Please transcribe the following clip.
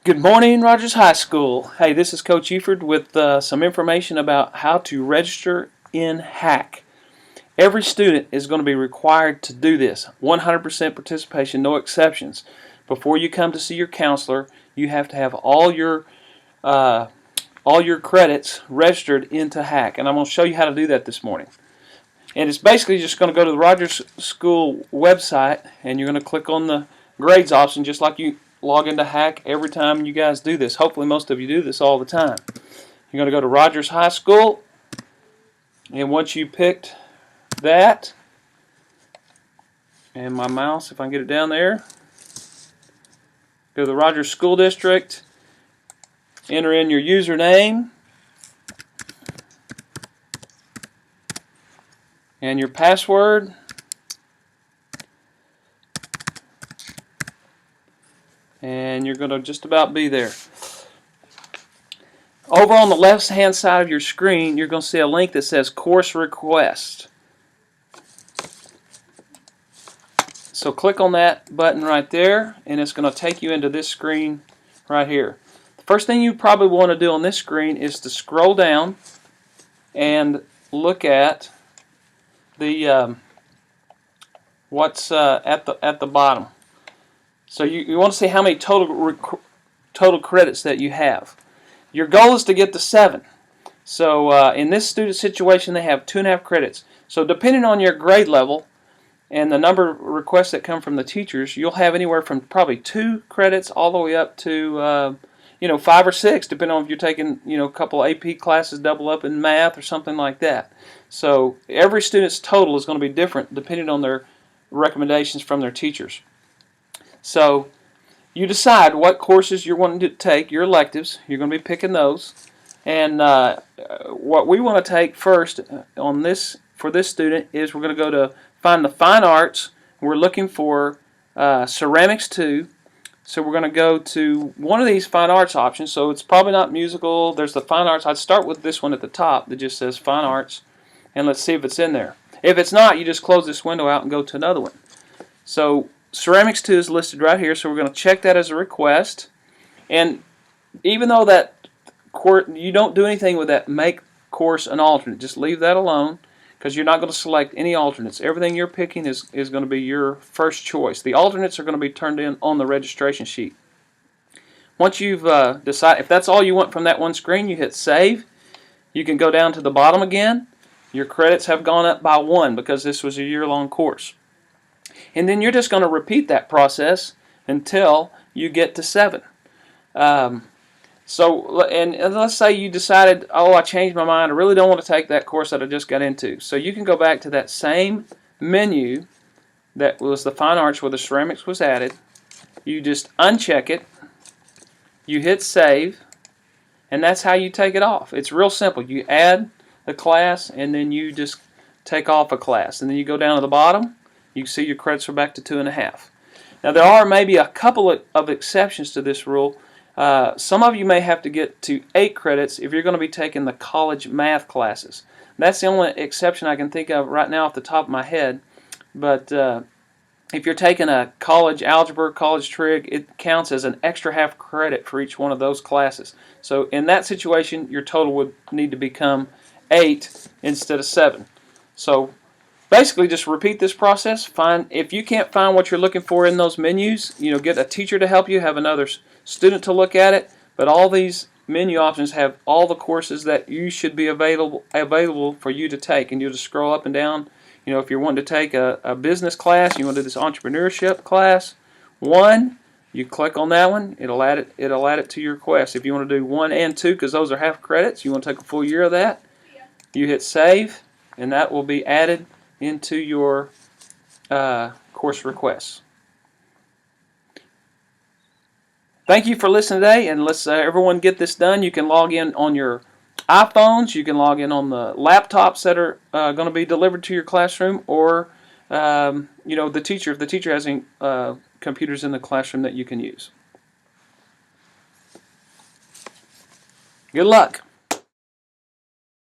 Good morning, Rogers High School. Hey, this is Coach Eford with some information about how to register in HAC. Every student is going to be required to do this. 100% participation, no exceptions. Before you come to see your counselor, you have to have all your credits registered into HAC, and I'm going to show you how to do that this morning. And it's basically just going to go to the Rogers School website, and you're going to click on the grades option, just like you log into HAC every time you guys do this. Hopefully most of you do this all the time. You're going to go to Rogers High School, and once you picked that, and my mouse, if I can get it down there, go to the Rogers School District, enter in your username and your password. And you're going to just about be there. Over on the left hand side of your screen, you're going to see a link that says Course Request. So click on that button right there, and it's going to take you into this screen right here. The first thing you probably want to do on this screen is to scroll down and look at the what's at the bottom. So you want to see how many total credits that you have. Your goal is to get to 7. So in this student situation, they have 2.5 credits. So depending on your grade level and the number of requests that come from the teachers, you'll have anywhere from probably 2 credits all the way up to 5 or 6, depending on if you're taking a couple AP classes, double up in math or something like that. So every student's total is going to be different depending on their recommendations from their teachers. So you decide what courses you're wanting to take, your electives. You're going to be picking those. And what we want to take first on this for this student is we're going to go to find the fine arts. We're looking for ceramics 2. So we're going to go to one of these fine arts options. So it's probably not musical. There's the fine arts. I'd start with this one at the top that just says fine arts. And let's see if it's in there. If it's not, you just close this window out and go to another one. So Ceramics 2 is listed right here, so we're going to check that as a request. And even though that you don't do anything with that make course an alternate, just leave that alone because you're not going to select any alternates. Everything you're picking is going to be your first choice. The alternates are going to be turned in on the registration sheet. Once you've decided, if that's all you want from that one screen, you hit save. You can go down to the bottom again. Your credits have gone up by 1 because this was a year-long course. And then you're just going to repeat that process until you get to 7. And let's say you decided, oh, I changed my mind. I really don't want to take that course that I just got into. So you can go back to that same menu that was the fine arts where the ceramics was added. You just uncheck it. You hit save. And that's how you take it off. It's real simple. You add the class and then you just take off a class. And then you go down to the bottom. You can see your credits are back to 2.5. Now there are maybe a couple of exceptions to this rule. Some of you may have to get to 8 credits if you're going to be taking the college math classes. That's the only exception I can think of right now off the top of my head. But if you're taking a college algebra, college trig, it counts as an extra half credit for each one of those classes. So in that situation, your total would need to become 8 instead of 7. So basically, just repeat this process. If you can't find what you're looking for in those menus, get a teacher to help you, have another student to look at it. But all these menu options have all the courses that you should be available for you to take. And you'll just scroll up and down. If you're wanting to take a business class, you want to do this entrepreneurship class 1, you click on that one. It'll add it to your request. If you want to do 1 and 2, because those are half credits, you want to take a full year of that, you hit save, and that will be added into your course requests. Thank you for listening today, and let's everyone get this done. You can log in on your iPhones, you can log in on the laptops that are going to be delivered to your classroom, or the teacher, if the teacher has any computers in the classroom that you can use. Good luck.